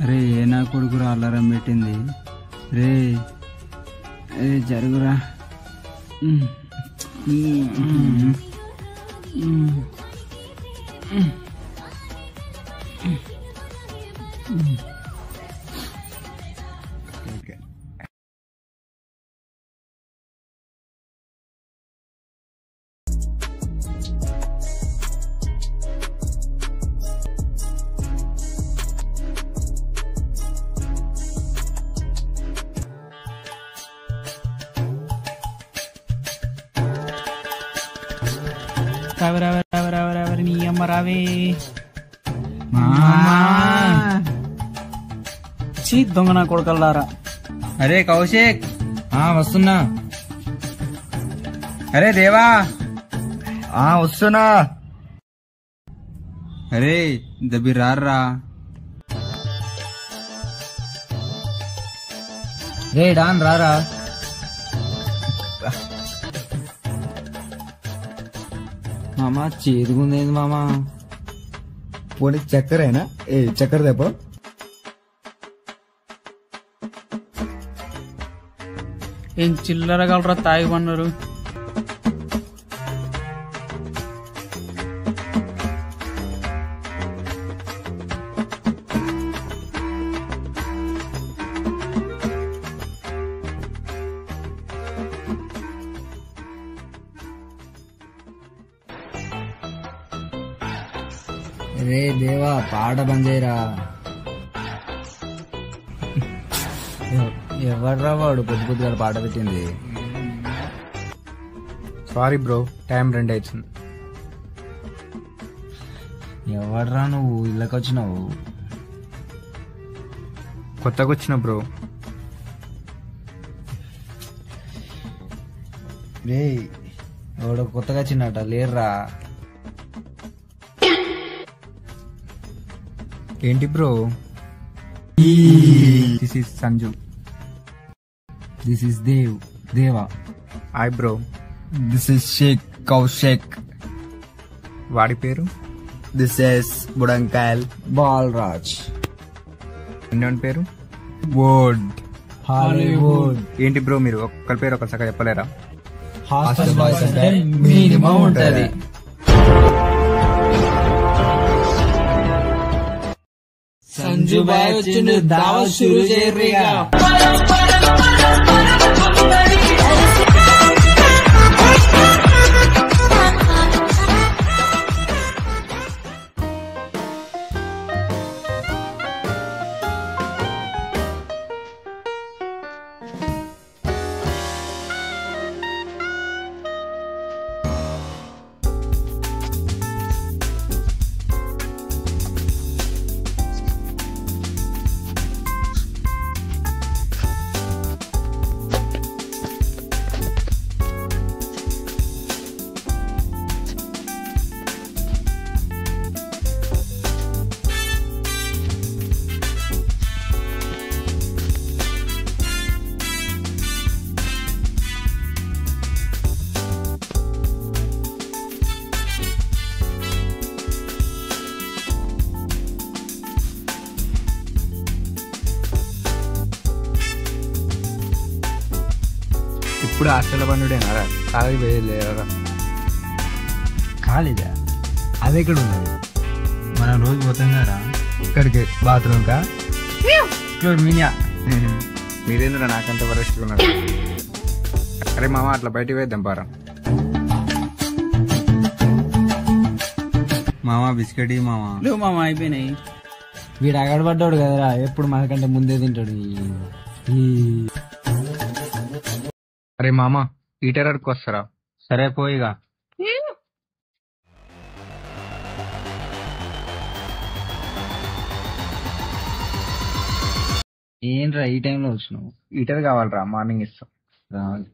అరే ఏ నా కొడుకురా అల్లారం పెట్టింది రే. జరుగురా. నీ అమ్మ రావే చీ దొంగ నా కొడుకల్లారా. అరే కౌశిక్ వస్తున్నా. అరే దేవా వస్తున్నా. అరే దబ్బి రారా. రే డాన్ రారా. మామా చేదుగుందేంది మామా. పోనీ చక్కెరేనా? చక్కెర తెప్ప. ఏం చిల్లరగలరా తాగిపన్నారు. రే దేవా పాట బంద్ చేయరా. ఎవర్రా వాడు పొద్దు పొద్దుగా పాట పెట్టింది? సారీ బ్రో, టైం 2 అవుతుంది. ఎవర్రా నువ్వు? ఇళ్ళకి వచ్చినావు? కొత్తగా వచ్చిన బ్రో. రే ఎవడో కొత్తగా వచ్చినట లేర్రా. ఏంటి bro? This is Sanju. This is Deva. Hi bro. This is Kaushik. వాడి పేరు? This is Budankayal Balraj. Indian పేరు? Wood Hollywood. ఏంటి బ్రో మీరు ఒక్కరి పేరు ఒకరి సగం చెప్పలేరా? హాస్టల్ బాయ్స్ అంటే మినిమం ఉంటది. సంజు బాయ్ వచ్చిండు, దావత్ షురూ చేయర్రిగా. ఇప్పుడు హాస్టల్ బండుడేనారా? కాలేజీ పోయలేరా? కాలేజా? అది ఎక్కడ ఉన్నది? మనం రోజు పోతాం కదా. ఇక్కడికి బాత్రూమ్ కా? మీరేంద్ర నాకంత వరస్ట్ ఉన్నారు. అరే మామ అట్లా బయటికి వేద్దాం పారా. మామ బిస్కెట్ మామ. లేవు మామ అయిపోయినాయి. వీడు అగడబడ్డాడు కదరా, ఎప్పుడు మనకంటే ముందే తింటాడు. అరే మామ ఈటర్ అడుకు వస్తారా? సరే పోయిగా. ఏంట్రా ఈ టైంలో వచ్చినావు? ఈటర్ కావాలరా, మార్నింగ్ ఇస్తాం. రావాలి.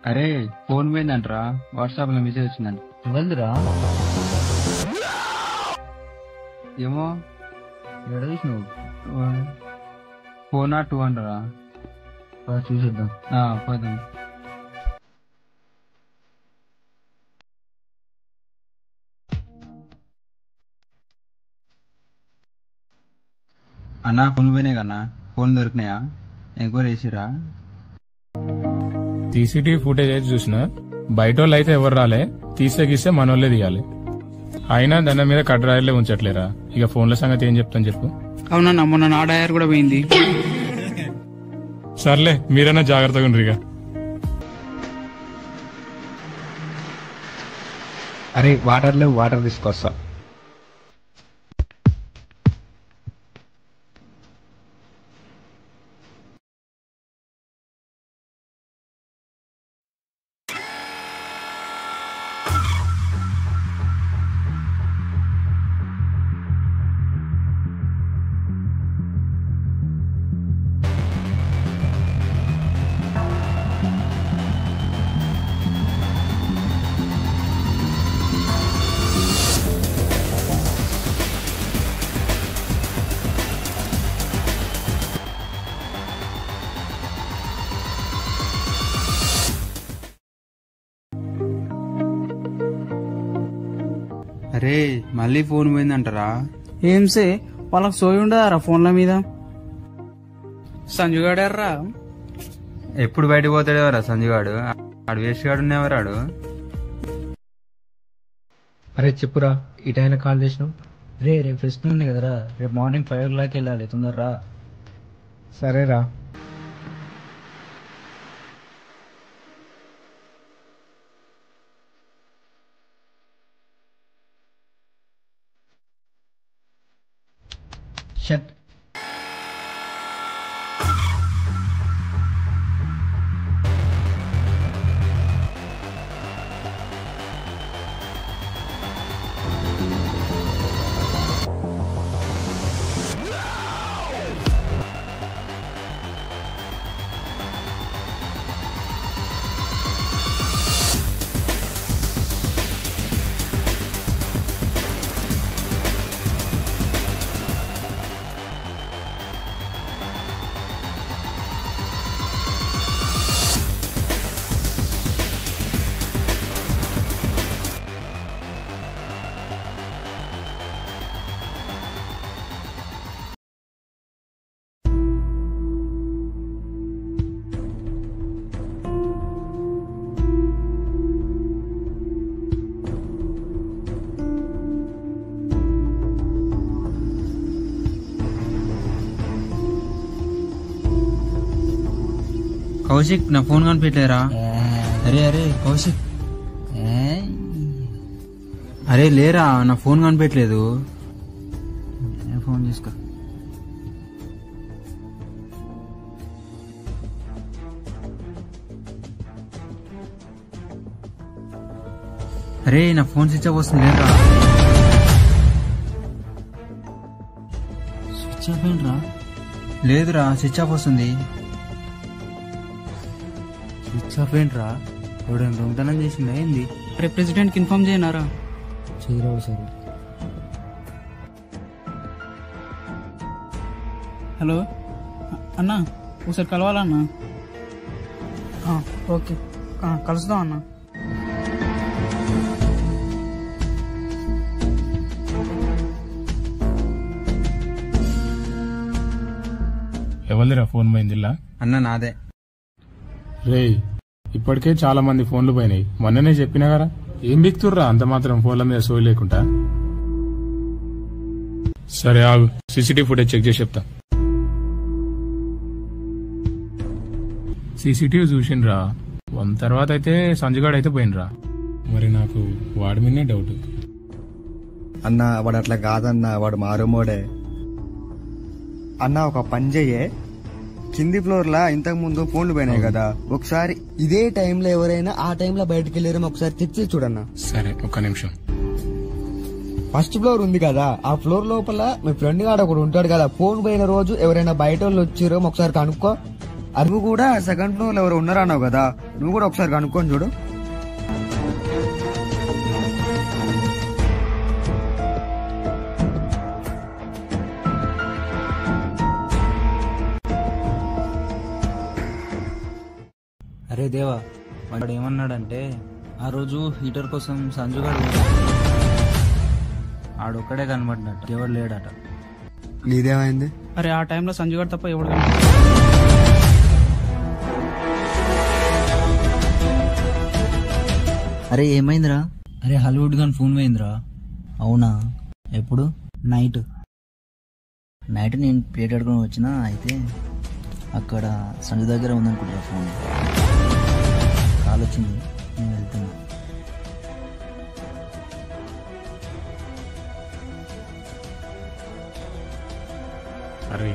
అరే ఫోన్ పోయిందంటరా, వాట్సాప్ లో మెసేజ్ వచ్చిందంట. ఇవ్వదురా ఏమో ఎడ చూసినావు? ఫోన్ 2 అంటారా. చూసేద్దాం. పోదాం. అన్నా ఫోన్ పోయినాయి కన్నా, ఫోన్ దొరికినాయా? ఎంక్వైరీ చేసిరా? సీసీటీవీ ఫుటేజ్ అయితే చూసిన, బయట వాళ్ళు అయితే ఎవరు రాలే, తీసే గీస్తే మనోళ్లే తీయాలి. అయినా దాని మీద కడ్రాయలే ఉంచట్లేరా. ఇక ఫోన్ల సంగతి ఏం చెప్తాను చెప్పు. అవునన్నా, మొన్న నా డయర్ కూడా పోయింది. సర్లే మీరైనా జాగ్రత్తగా ఉండ్రు ఇక. అరే వాటర్ లేవు, వాటర్ తీసుకొస్తా. అరే మళ్ళీ ఫోన్ పోయిందంటారా? ఏం సే వాళ్ళకి సోయి ఉండదారా ఫోన్ల మీద. సంజు గాడారా ఎప్పుడు బయటకు పోతాడేవరా సంజుగాడు? ఆడు వేస్ట్ గాడు ఉన్నెవరాడు? అరే చెప్పురా, ఈ టైం కాల్ చేసినావు? రేపు ఫెస్ట్ ఉంది కదరా, రేపు మార్నింగ్ 5 o'clock వెళ్ళాలి, తొందరరా. సరేరా. షట్. కౌశిక్ నా ఫోన్ కనిపెట్టలేరా? అరే అరే కౌశిక్, అరే లేరా, నా ఫోన్ కనిపెట్టలేదు. ఫోన్ తీసుకో. అరే నా ఫోన్ స్విచ్ ఆఫ్ వస్తుంది లేరా? స్విచ్ ఆఫ్ ఏంట్రా? లేదురా, స్విచ్ ఆఫ్ వస్తుంది. స్విచ్ ఆఫ్ ఏంట్రా? ఎవడైనా దొంగతనం చేసిందా ఏంది? రేపు ప్రెసిడెంట్ కి ఇన్ఫార్మ్ చేయనారా? చేయరావు సరే. హలో అన్నా, ఒకసారి కలవాలన్నా. ఓకే కలుస్తాం అన్నా. ఎవరిదిరా ఫోన్ పోయిందిలా? అన్న నాదే. రేయ్ ఇప్పటికే చాలా మంది ఫోన్లు పోయినాయి, మొన్ననే చెప్పినా కదా. ఏం బిక్తుర్రా అంత మాత్రం ఫోన్ల మీద సోయి లేకుండా? సరే ఆగు, సీసీటీవీ ఫుటేజ్ చెక్ చేసి చెప్తా. సీసీటీవీ చూసిండ్రా, 1 తర్వాత అయితే సంజుగాడు అయితే పోయినరా. మరి నాకు వాడి మీదనే డౌట్. అన్న వాడు అట్లా కాదన్నా, వాడు మారుమోడే అన్న. ఒక పని చెయ్యే, కింది ఫ్లోర్ లా ఇంతకు ముందు ఫోన్లు పోయినాయి కదా, ఒకసారి ఇదే టైంలో ఎవరైనా ఆ టైంలో బయటకు వెళ్ళారేమో ఒకసారి తెచ్చి చూడన్నా. సరే ఒక్క నిమిషం. ఫస్ట్ ఫ్లోర్ ఉంది కదా, ఆ ఫ్లోర్ లోపల మీ ఫ్రెండ్ గాడు ఒకడు ఉంటాడు కదా, ఫోన్ పోయిన రోజు ఎవరైనా బయట వాళ్ళు వచ్చిరేమో ఒకసారి కనుక్కో. నువ్వు కూడా సెకండ్ ఫ్లోర్ లో ఎవరు ఉన్నారా అన్నావు కదా, నువ్వు కూడా ఒకసారి కనుక్కొని చూడు. అరే దేవా, వాడు ఏమన్నాడంటే ఆ రోజు హీటర్ కోసం సంజుగాడు ఆడొక్కడే కనబడినట్టు, ఎవడు లేడట. నీదేమైంది? అరే ఆ టైంలో సంజయ్ గారు తప్ప ఎవడు అరే ఏమైందిరా? అరే హాలీవుడ్ గాని ఫోన్ పోయిందిరా. అవునా? ఎప్పుడు? నైట్ నేను ప్లేట్ అడుగుని వచ్చినా, అయితే అక్కడ సంజు దగ్గర ఉందనుకుంటా ఫోన్. కాల్ వచ్చింది, నేను వెళ్తున్నా. అరే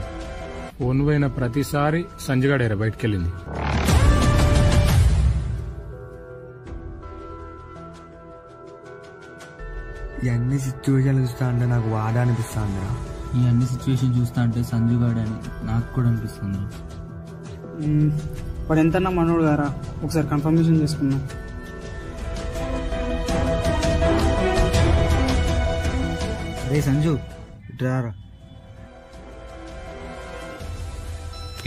ఫోన్ పోయిన ప్రతిసారి సంజయగాడేరా బయటకెళ్ళింది. ఈ అన్ని సిచ్యువేషన్లు చూస్తా అంటే నాకు వాద అనిపిస్తుందిరా. ఈ అన్ని సిచ్యువేషన్ చూస్తా అంటే సంజు గాడు అని నాకు కూడా అనిపిస్తుంది. వాడు ఎంతన్నా మనోడు గారా, ఒకసారి కన్ఫర్మేషన్ చేసుకున్నాం. అరే సంజు ఇట్రారా.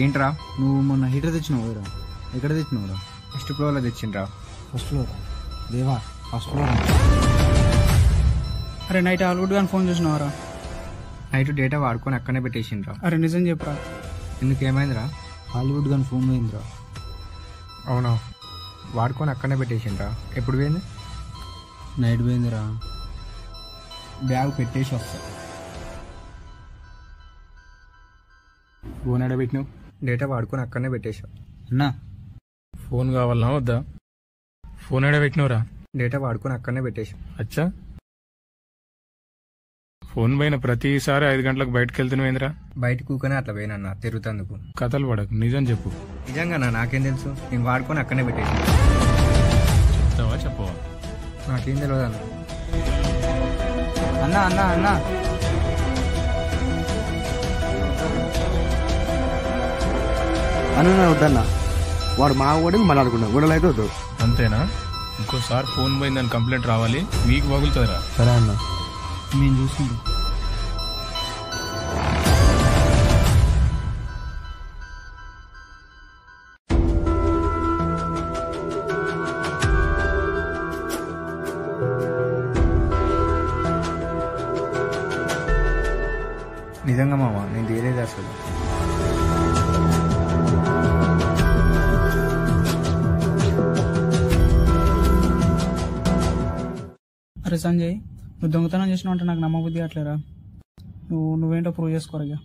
ఏంట్రా? నువ్వు మొన్న హీటర్ తెచ్చినావు రా, ఎక్కడ తెచ్చినావురా? ఫస్ట్ ఫ్లోర్ లో తెచ్చిండ్రా. First floor? Deva first floor. అరే నైట్ హాలీవుడ్ గాని ఫోన్ చూసినావరా? నైట్ డేటా వాడుకొని అక్కడనే పెట్టేసిండ్రా. అరే నిజం చెప్పరా? ఎందుకేమైందిరా? హాలీవుడ్ గాని ఫోన్ పోయిందిరా. అవునా? వాడుకొని అక్కడనే పెట్టేసిండ్రా. ఎప్పుడు పోయింది? నైట్ పోయిందిరా. బ్యాగ్ పెట్టేసి వస్తా. ఫోన్ ఎడబెట్టినావు? డేటా వాడుకొని అక్కడనే పెట్టేశావు. అన్నా ఫోన్ కావాలనా వద్దా? ఫోన్ ఎడబెట్టినవురా? డేటా వాడుకొని అక్కడనే పెట్టేశావు. అచ్చా, ఫోన్ పోయిన ప్రతిసారి 5 గంటలకు బయటకు వెళ్తున్నావేంద్రా? బయట కూకనే అట్లా పోయినన్నా తిరుగుతందుకు. కథలు పడకు, నిజం చెప్పు. నిజంగా నాకేం తెలుసు? నేను వాడుకొని అక్కడనే పెట్టేశాను. చెప్తావా చెప్పవా? నాకేం తెలియదు అన్న. అన్నా అన్నా అన్నా అన్న వద్దన్నా, వాడు మా కూడా మళ్ళీ అనుకున్నా గొడవలు అయితే వద్దు. అంతేనా? ఇంకోసారి ఫోన్ పోయిందని కంప్లైంట్ రావాలి, వీక్ వగులుతుందిరా. సరే అన్న. నేను చూసుకుంటా. నిజంగా మామ నేను తీరేది అసలు. అరే సంజయ్, నువ్వు దొంగతనం చేసినావు అంటే నాకు నమ్మబుద్ధి అట్లేరా. నువ్వేంటో ప్రూవ్ చేసుకోరగా.